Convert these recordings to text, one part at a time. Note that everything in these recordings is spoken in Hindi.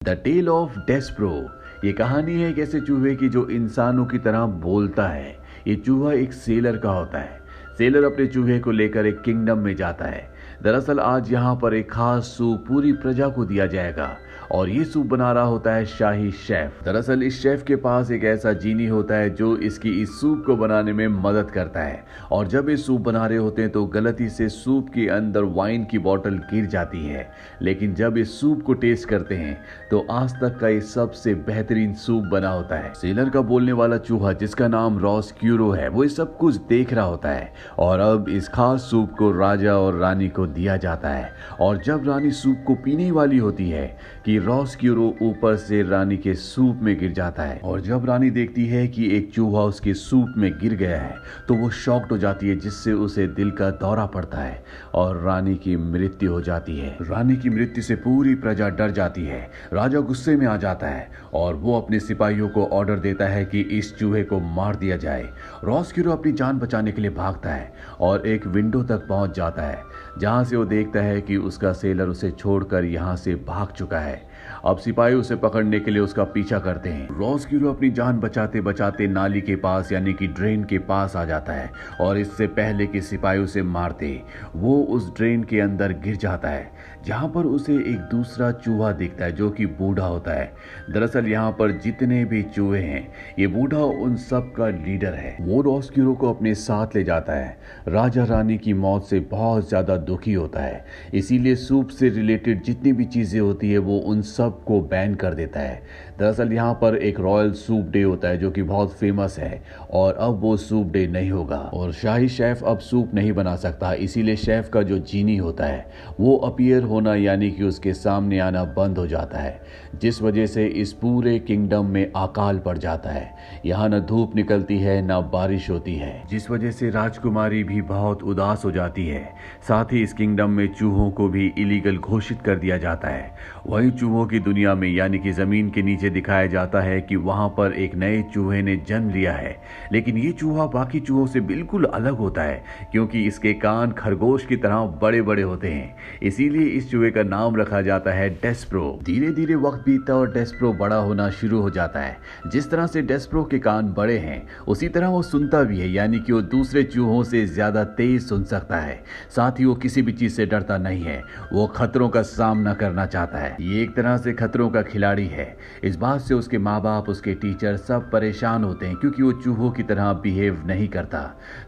The tell of डेस्प्रो। ये कहानी है एक ऐसे चूहे की जो इंसानों की तरह बोलता है। ये चूहा एक सेलर का होता है। सेलर अपने चूहे को लेकर एक किंगडम में जाता है। दरअसल आज यहाँ पर एक खास सूप पूरी प्रजा को दिया जाएगा और ये सूप बना रहा होता है शाही शेफ। दरअसल इस शेफ के पास एक ऐसा जीनी होता है जो इसकी इस सूप को बनाने में मदद करता है। और जब ये सूप बना रहे होते हैं तो गलती से सूप के अंदर वाइन की बोतल गिर जाती है, लेकिन जब इस सूप को टेस्ट करते हैं तो आज तक का ये सबसे बेहतरीन सूप बना होता है। सेलर का बोलने वाला चूहा जिसका नाम रॉस्क्यूरो है वो ये सब कुछ देख रहा होता है और अब इस खास सूप को राजा और रानी को दिया जाता है। और जब रानी सूप को पीने वाली होती है कि रॉस्क्यूरो ऊपर से रानी के सूप में गिर जाता है और जब रानी देखती है कि एक चूहा उसके सूप में गिर गया है तो वो शॉक्ड हो जाती है, जिससे उसे दिल का दौरा पड़ता है और रानी की मृत्यु हो जाती है। रानी की मृत्यु से पूरी प्रजा डर जाती है। राजा गुस्से में आ जाता है और वो अपने सिपाहियों को ऑर्डर देता है कि इस चूहे को मार दिया जाए। रॉस्क्यूरो अपनी जान बचाने के लिए भागता है और एक विंडो तक पहुंच जाता है जहां से वो देखता है कि उसका सेलर उसे छोड़कर यहां से भाग चुका है। अब सिपाही उसे पकड़ने के लिए उसका पीछा करते हैं। रॉस्क्यूरो अपनी जान बचाते बचाते नाली के पास यानी कि ड्रेन के पास आ जाता है और इससे पहले कि सिपाही उसे मारते वो उस ड्रेन के अंदर गिर जाता है जहां पर उसे एक दूसरा चूहा दिखता है जो कि बूढ़ा होता है। दरअसल यहाँ पर जितने भी चूहे हैं ये बूढ़ा उन सब का लीडर है। वो रॉस्क्यूरो को अपने साथ ले जाता है। राजा रानी की मौत से बहुत ज्यादा दुखी होता है, इसीलिए सूप से रिलेटेड जितनी भी चीजें होती है वो उन सब को बैन कर देता है। दरअसल यहाँ पर एक रॉयल सूप डे होता है जो कि बहुत फेमस है और अब वो सूप डे नहीं होगा और शाही शेफ अब सूप नहीं बना सकता, इसीलिए शेफ का जो जीनी होता है वो अपीयर होना यानी कि उसके सामने आना बंद हो जाता है, जिस वजह से इस पूरे किंगडम में अकाल पड़ जाता है। यहाँ न धूप निकलती है न बारिश होती है, जिस वजह से राजकुमारी भी बहुत उदास हो जाती है। साथ ही इस किंगडम में चूहों को भी इलीगल घोषित कर दिया जाता है। वहीं चूहों की दुनिया में यानी कि जमीन के नीचे दिखाया जाता है कि वहां पर एक नए चूहे ने जन्म लिया है, लेकिन ये चूहा बाकी चूहों से बिल्कुल अलग होता है क्योंकि इसके कान खरगोश की तरह बड़े बड़े होते हैं, इसीलिए इस चूहे का नाम रखा जाता है डेस्प्रो। धीरे धीरे वक्त बीतता और डेस्प्रो बड़ा होना शुरू हो जाता है। जिस तरह से डेस्प्रो के कान बड़े हैं उसी तरह वो सुनता भी है, यानी कि वो दूसरे चूहों से ज्यादा तेज सुन सकता है। साथ ही वो किसी भी चीज से डरता नहीं है, वो खतरों का सामना करना चाहता है। ये एक तरह से खतरों का खिलाड़ी है। इस बात से उसके माँ बाप, उसके टीचर सब परेशान होते हैं क्योंकि वो चूहों की तरह बिहेव नहीं करता।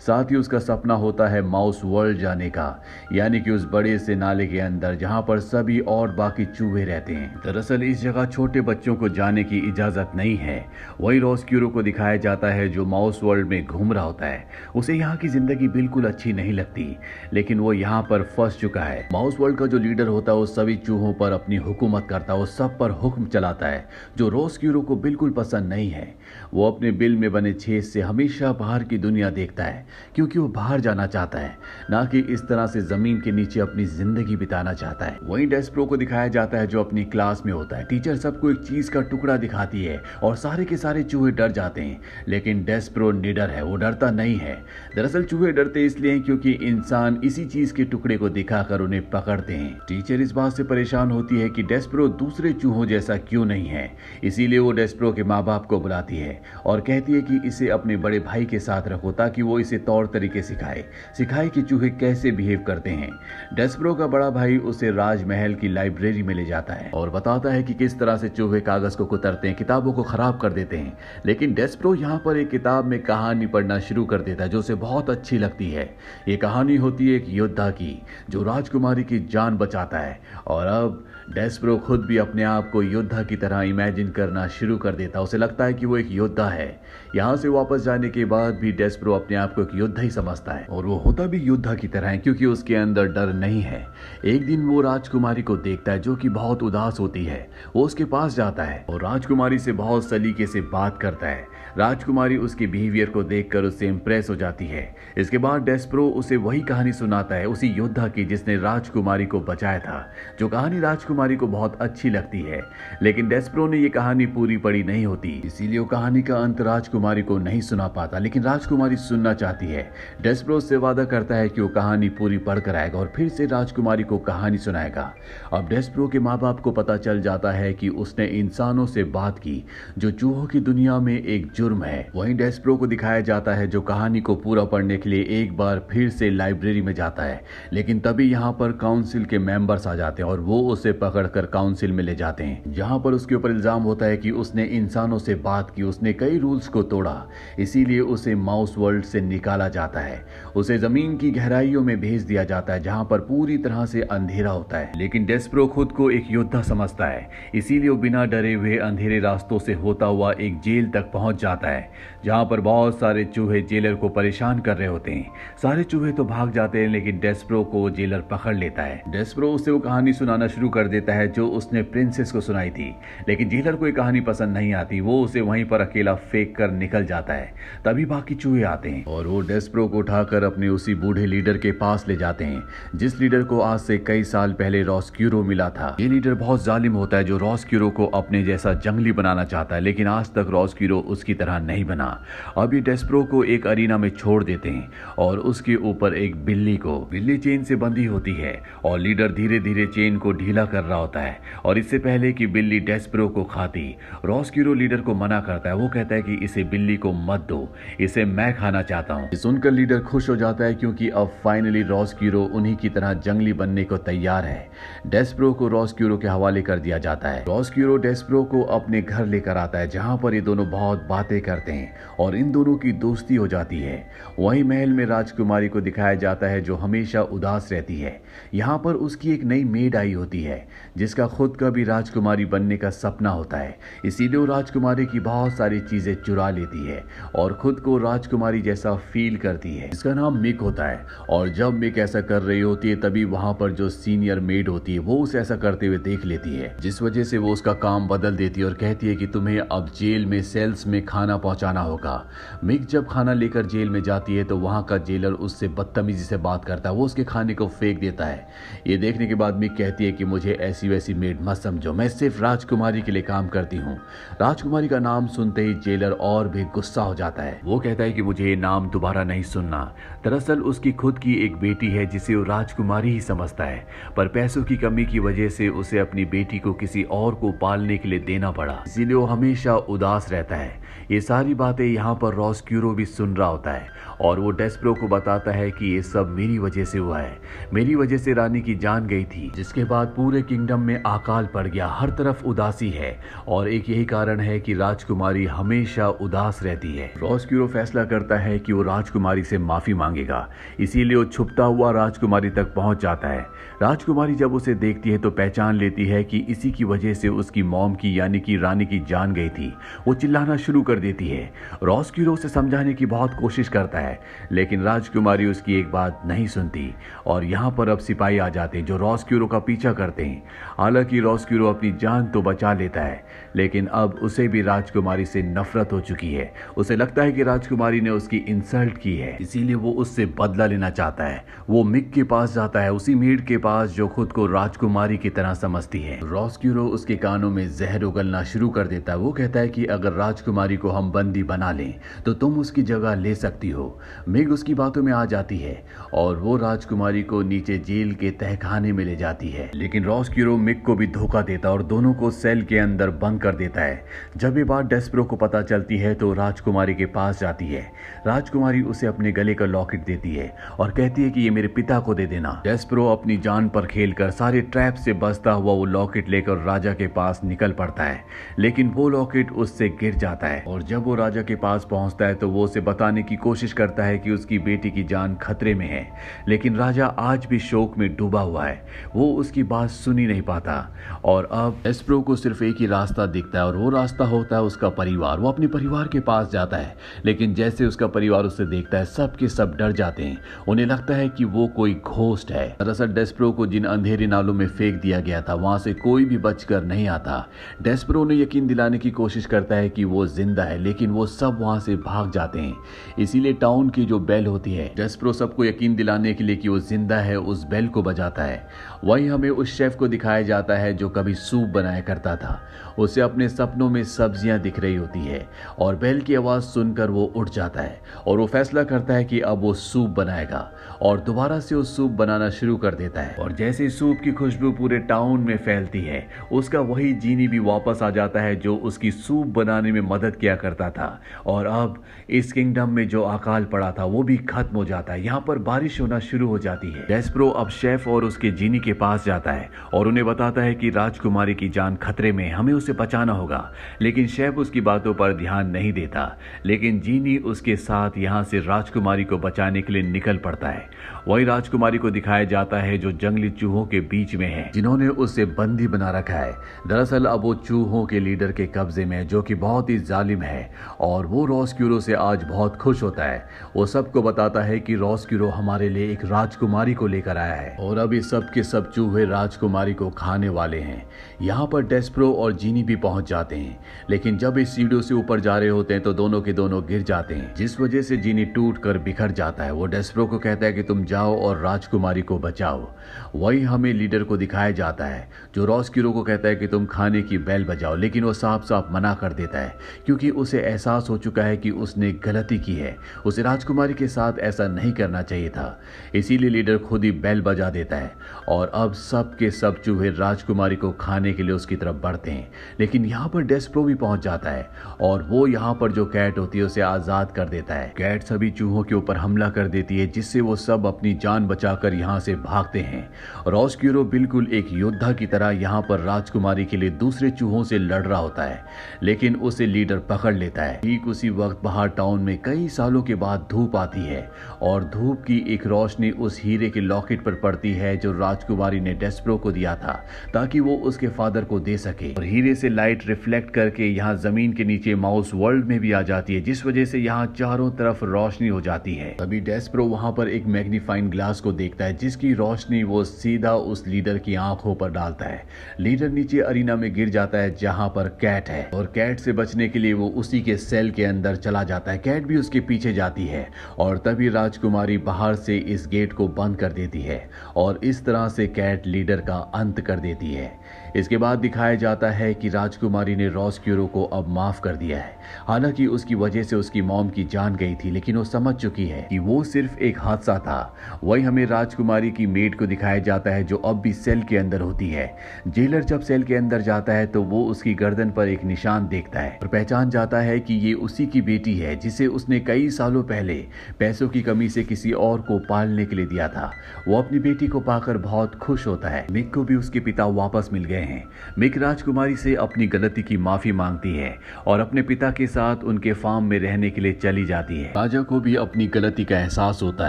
साथ ही उसका सपना होता है माउस वर्ल्ड जाने का, यानी कि उस बड़े से नाले के अंदर जहां पर सभी और बाकी चूहे रहते हैं। दरअसल इस जगह छोटे बच्चों को जाने की इजाजत नहीं है। वही रॉस्क्यूरो को दिखाया जाता है जो माउस वर्ल्ड में घूम रहा होता है। उसे यहाँ की जिंदगी बिल्कुल अच्छी नहीं लगती, लेकिन वो यहाँ पर फंस चुका है। माउस वर्ल्ड का जो लीडर होता है वो सभी चूहों पर अपनी हुकूमत करता है, वो सब पर हुक्म चलाता है, जो रॉस्क्यूरो को बिल्कुल पसंद नहीं है। वो अपने बिल में बने छेद से हमेशा बाहर की दुनिया देखता है क्योंकि वो बाहर जाना चाहता है, ना कि इस तरह से जमीन के नीचे अपनी जिंदगी बिताना चाहता है। वहीं डेस्प्रो को दिखाया जाता है जो अपनी क्लास में होता है। टीचर सबको एक चीज का टुकड़ा दिखाती है और सारे के सारे चूहे डर जाते हैं, लेकिन डेस्प्रो निडर है, वो डरता नहीं है। दरअसल चूहे डरते इसलिए हैं क्योंकि इंसान इसी चीज के टुकड़े को दिखाकर उन्हें पकड़ते हैं। टीचर इस बात से परेशान होती है कि डेस्प्रो दूसरे चूहों जैसा क्यों नहीं है, इसीलिए वो डेस्प्रो के माँ बाप को बुलाती है और कहती है कि इसे अपने बड़े भाई के साथ रखो ताकि वो इसे तौर तरीके सिखाए कि चूहे कैसे बिहेव करते हैं। डेस्प्रो का बड़ा भाई उसे राजमहल की लाइब्रेरी में ले जाता है और बताता है कि किस तरह से चूहे कागज को कुतरते हैं, किताबों को खराब कर देते हैं। लेकिन डेस्प्रो यहाँ पर एक किताब में कहानी पढ़ना शुरू कर देता है जो उसे बहुत अच्छी लगती है। ये कहानी होती है एक योद्धा की जो राजकुमारी की जान बचाता है और अब डेस्प्रो खुद भी अपने आप को योद्धा की तरह इमेजिन करना शुरू कर देता है। उसे लगता है कि वो एक योद्धा है। यहाँ से वापस जाने के बाद भी डेस्प्रो अपने आप को एक योद्धा ही समझता है और वो होता भी योद्धा की तरह है क्योंकि उसके अंदर डर नहीं है। एक दिन वो राजकुमारी को देखता है जो कि बहुत उदास होती है। वो उसके पास जाता है और राजकुमारी से बहुत सलीके से बात करता है। राजकुमारी उसके बिहेवियर को देखकर उससे इंप्रेस हो जाती है। इसके बाद डेस्प्रो उसे वही कहानी सुनाता है उसी योद्धा की जिसने राजकुमारी को बचाया था, जो कहानी राजकुमारी राजकुमारी को बहुत अच्छी लगती है, लेकिन डेस्परो ने ये कहानी पूरी पढ़ी नहीं होती, इसीलिए वो कहानी का अंत राजकुमारी को नहीं सुना पाता। लेकिन राजकुमारी सुनना चाहती है। डेस्परो से वादा करता है कि वो कहानी पूरी पढ़कर आएगा और फिर से राजकुमारी को कहानी सुनाएगा। अब डेस्परो के माँ बाप को पता चल जाता है कि उसने इंसानों से बात की, जो चूहों की दुनिया में एक जुर्म है। वहीं डेस्परो को दिखाया जाता है जो कहानी को पूरा पढ़ने के लिए एक बार फिर से लाइब्रेरी में जाता है, लेकिन तभी यहाँ पर काउंसिल के मेंबर्स आ जाते हैं और वो उसे पकड़कर काउंसिल में ले जाते हैं, जहाँ पर उसके ऊपर इल्जाम होता है कि उसने इंसानों से बात की, उसने कई रूल्स को तोड़ा, इसीलिए उसे माउस वर्ल्ड से निकाला जाता है। उसे जमीन की गहराइयों में भेज दिया जाता है, जहाँ पर पूरी तरह से अंधेरा होता है। लेकिन डेस्परो खुद को एक योद्धा समझता है, इसीलिए वो बिना डरे हुए अंधेरे रास्तों से होता हुआ एक जेल तक पहुंच जाता है, जहाँ पर बहुत सारे चूहे जेलर को परेशान कर रहे होते हैं। सारे चूहे तो भाग जाते हैं, लेकिन डेस्परो को जेलर पकड़ लेता है। डेस्परो उसे वो कहानी सुनाना शुरू कर देता है जो उसने प्रिंसेस को सुनाई थी, लेकिन जेलर को ये कहानी पसंद नहीं आती। वो उसे वहीं पर अकेला फेंक कर निकल जाता है। तभी बाकी चूहे आते हैं और वो डेस्परो को उठाकर अपने उसी बूढ़े लीडर के पास ले जाते हैं, जिस लीडर को आज से कई साल पहले रॉस्क्यूरो मिला था। ये लीडर बहुत जालिम होता है, जो रॉस्क्यूरो को अपने जैसा जंगली बनाना चाहता है, लेकिन आज तक रॉस्क्यूरो उसकी तरह नहीं बना। अब ये डेस्परो को एक अरीना में छोड़ देते हैं और उसके ऊपर एक बिल्ली चेन से बंधी होती है और लीडर धीरे धीरे चेन को ढीला कर रहा होता है। और इससे पहले कि बिल्ली डेस्परो को खाती, रॉस्क्यूरो लीडर को मना करता है। वो कहता है कि इसे बिल्ली को मत दो, इसे मैं खाना चाहता हूँ। सुनकर लीडर खुश हो जाता है, क्योंकि अब फाइनली रॉस्क्यूरो उन्हीं की तरह जंगली बनने को तैयार है। डेस्परो को रॉस्क्यूरो के हवाले कर दिया जाता है। रॉस्क्यूरो डेस्परो को अपने घर लेकर आता है, जहाँ पर ये दोनों बहुत बातें करते हैं और इन दोनों की दोस्ती हो जाती है। वहीं महल में राजकुमारी को दिखाया जाता है जो हमेशा उदास रहती है। यहाँ पर उसकी एक नई मेड आई होती है, जिसका खुद का भी राजकुमारी बनने का सपना होता है, इसीलिए वो राजकुमारी की बहुत सारी चीजें चुरा लेती है और खुद को राजकुमारी जैसा फील करती है। इसका नाम मिक होता है और जब मिक ऐसा कर रही होती है, तभी वहां पर जो सीनियर मेड होती है वो उसे ऐसा करते हुए देख लेती है, जिस वजह से वो उसका काम बदल देती है और कहती है कि तुम्हें अब जेल में सेल्स में खाना पहुंचाना होगा। मिक जब खाना लेकर जेल में जाती है तो वहां का जेलर उससे बदतमीजी से बात करता है, वो उसके खाने को फेंक देता है। ये देखने के बाद मिक कहती है कि मुझे ऐसी वैसी मेड मत समझो, मैं सिर्फ राजकुमारी के लिए काम करती हूँ। राजकुमारी का नाम सुनते ही जेलर और भी गुस्सा हो जाता है। वो कहता है कि मुझे ये नाम दोबारा नहीं सुनना। दरअसल उसकी खुद की एक बेटी है जिसे वो राजकुमारी ही समझता है, पर पैसों की कमी की वजह से उसे अपनी बेटी को किसी और को पालने के लिए देना पड़ा, इसीलिए वो हमेशा उदास रहता है। ये सारी बातें यहाँ पर रॉस्क्यूरो भी सुन रहा होता है और वो डेस्परो को बताता है कि ये सब मेरी वजह से हुआ है, मेरी वजह से रानी की जान गई थी, जिसके बाद पूरे किंगडम में अकाल पड़ गया, हर तरफ उदासी है और एक यही कारण है कि राजकुमारी हमेशा उदास रहती है। रॉस्क्यूरो फैसला करता है कि वो राजकुमारी से माफी मांगेगा, इसीलिए वो छुपता हुआ राजकुमारी तक पहुंच जाता है। राजकुमारी जब उसे देखती है तो पहचान लेती है कि इसी की वजह से उसकी मॉम की यानी कि रानी की जान गई थी। वो चिल्लाना शुरू कर देती है। रॉस्क्यूरो उसे समझाने की बहुत कोशिश करता है, लेकिन राजकुमारी उसकी एक बात नहीं सुनती और यहाँ पर अब सिपाही आ जाते हैं जो रॉस्क्यूरो का पीछा करते हैं। हालांकि रॉस्क्यूरो अपनी जान तो बचा लेता है, लेकिन अब उसे भी राजकुमारी से नफरत हो चुकी है। उसे लगता है कि राजकुमारी ने उसकी इंसल्ट की है, इसीलिए वो उससे बदला लेना चाहता है। वो मिक के पास जाता है, उसी मेड के पास जो खुद को राजकुमारी की तरह समझती है। रॉस्क्यूरो उसके कानों में जहर उगलना शुरू कर देता है। वो कहता है कि अगर राजकुमारी को हम बंदी बना लें तो तुम उसकी जगह ले सकती हो। मिग उसकी बातों में आ जाती है और वो राजकुमारी को नीचे जेल के तहखाने में ले जाती है, लेकिन रॉस्क्यूरो मिग को भी धोखा देता और दोनों को सेल के अंदर बंद कर देता है। जब ये बात डेस्परो को पता चलती है तो राजकुमारी के पास जाती है। राजकुमारी उसे अपने गले का लॉकेट देती है और कहती है कि ये मेरे पिता को दे देना। डेस्परो अपनी जान पर खेलकर सारे ट्रैप से बचता हुआ वो लॉकेट लेकर राजा के पास निकल पड़ता है, लेकिन वो लॉकेट उससे गिर जाता है और जब वो राजा के पास पहुंचता है तो वो उसे बताने की कोशिश करता है कि उसकी बेटी की जान खतरे में है, लेकिन राजा आज भी शोक में डूबा हुआ है। वो उसकी बात सुन ही नहीं पाता और अब डेस्परो को सिर्फ एक ही रास्ता दिखता है और वो रास्ता होता है उसका परिवार। वो अपने परिवार के पास जाता है, लेकिन जैसे उसका परिवार उसे देखता है सब के सब डर जाते हैं। उन्हें लगता है कि वो कोई घोस्ट है। दरअसल डेस्परो को जिन अंधेरे नालों में फेंक दिया गया था वहां से कोई भी बचकर नहीं आता। डेस्परो उन्हें यकीन दिलाने की कोशिश करता है कि वो जिंदा है, लेकिन वो सब वहां से भाग जाते हैं। इसीलिए टाउन की जो बेल होती है, डेस्परो सबको यकीन दिलाने के लिए कि वो जिंदा है उस बेल को बजाता है। वहीं हमें उस शेफ को को दिखाया जाता है जो कभी सूप बनाया करता था। उसे अपने सपनों में सब्जियां दिख रही होती है और बैल की आवाज़ सुनकर वो उठ जाता है और वो फैसला करता है कि अब वो सूप बनाएगा और दोबारा से वो सूप बनाना शुरू कर देता है। और जैसे सूप की खुशबू पूरे टाउन में फैलती है, उसका वही जीनी भी वापस आ जाता है जो उसकी सूप बनाने में मदद किया करता था। और अब इस किंगडम में जो अकाल पड़ा था वो भी खत्म हो जाता है। यहाँ पर बारिश होना शुरू हो जाती है। डेस्परो अब शेफ और उसके जीनी के पास जाता है और उन्हें बताता है कि राजकुमारी की जान खतरे में, हमें उसे बचाना होगा। लेकिन शेफ उसकी बातों पर ध्यान नहीं देता, लेकिन जीनी उसके साथ यहाँ से राजकुमारी को बचाने के लिए निकल पड़ता है। वही राजकुमारी को दिखाया जाता है जो जंगली चूहों के बीच में है, जिन्होंने उसे बंदी बना रखा है। दरअसल अब वो चूहों के लीडर के कब्जे में है, जो कि बहुत ही जालिम है। और वो रॉसक्यूरो से आज बहुत खुश होता है। वो सबको बताता है कि रॉसक्यूरो हमारे लिए एक राजकुमारी को लेकर आया है और अब ये सब के सब चूहे राजकुमारी को खाने वाले हैं। यहाँ पर डेस्परो और जीनी भी पहुंच जाते हैं, लेकिन जब इस सीढ़ियों से ऊपर जा रहे होते हैं तो दोनों के दोनों गिर जाते हैं, जिस वजह से जीनी टूट कर बिखर जाता है। वो डेस्परो को कहता है कि तुम जाओ और राजकुमारी को बचाओ। वही हमें लीडर को दिखाया जाता है जो रॉसक्यूरो को कहता है कि तुम खाने की बेल बजाओ, लेकिन वो साफ साफ मना कर देता है क्योंकि उसे एहसास हो चुका है कि उसने गलती की है। उसे राजकुमारी के साथ ऐसा नहीं करना चाहिए था। इसीलिए लीडर खुद ही बेल बजा देता है और अब सब के सब चूहे राजकुमारी को खाने के लिए उसकी तरफ बढ़ते हैं। लेकिन यहाँ पर डेस्परो भी पहुंच जाता है और वो यहाँ पर जो कैट होती है उसे आजाद कर देता है। कैट सभी चूहों के ऊपर हमला कर देती है, जिससे वो सब अपनी जान बचाकर यहाँ से भागते हैं। रॉसक्यूरो बिल्कुल एक योद्धा की तरह यहाँ पर राजकुमारी के लिए दूसरे चूहों से लड़ रहा होता है, लेकिन उसे लीडर पकड़ लेता है। ठीक उसी वक्त बाहर टाउन में कई सालों के बाद धूप आती है और धूप की एक रोशनी उस हीरे के लॉकेट पर पड़ती है जो राजकुमारी ने डेस्परो को दिया था ताकि वो उसके फादर को दे सके। और हीरे से लाइट रिफ्लेक्ट करके यहाँ जमीन के नीचे माउस वर्ल्ड में भी आ जाती है, जिस वजह से यहाँ चारों तरफ रोशनी हो जाती है। तभी डेस्परो वहां पर एक मैग्नीफाइंग ग्लास को देखता है, जिसकी रोशनी वो सीधा उस लीडर की आंखों पर डालता है। लीडर नीचे अरीना में गिर जाता है जहां पर कैट है और कैट से बचने के लिए वो उसी के सेल के अंदर चला जाता है। कैट भी उसके पीछे जाती है और तभी राजकुमारी बाहर से इस गेट को बंद कर देती है और इस तरह से कैट लीडर का अंत कर देती है। इसके बाद दिखाया जाता है कि राजकुमारी ने रॉसक्यूरो को अब माफ कर दिया है। हालांकि उसकी वजह से उसकी मॉम की जान गई थी, लेकिन वो समझ चुकी है कि वो सिर्फ एक हादसा था। वही हमें राजकुमारी की मेड को दिखाया जाता है जो अब भी सेल के अंदर होती है। जेलर जब सेल के अंदर जाता है तो वो उसकी गर्दन पर एक निशान देखता है और पहचान जाता है कि ये उसी की बेटी है जिसे उसने कई सालों पहले पैसों की कमी से किसी और को पालने के लिए दिया था। वो अपनी बेटी को पाकर बहुत खुश होता है। मिक को भी उसके पिता वापस मिल गए हैं। मिक राजकुमारी से अपनी गलती की माफी मांगती है और अपने पिता के साथ उनके फार्म में रहने के लिए चली जाती है। राजा को भी अपनी गलती का एहसास होता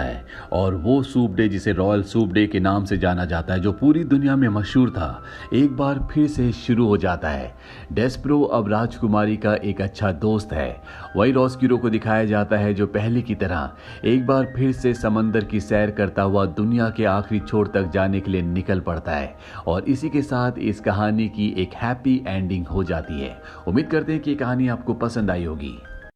है और वो सूप डे, जिसे रॉयल सूप डे के नाम से जाना जाता है, जो पूरी दुनिया में मशहूर था, एक बार फिर से शुरू हो जाता है। डेस्परो अब राजकुमारी का एक अच्छा दोस्त है। वही रॉसक्यूरो को दिखाया जाता है जो पहले की तरह एक बार फिर से समंदर की सैर करता हुआ दुनिया के आखिरी छोर तक जाने के लिए निकल पड़ता है। और इसी के साथ इस कहानी की एक हैप्पी एंडिंग हो जाती है। उम्मीद करते हैं कि ये कहानी आपको पसंद आई होगी।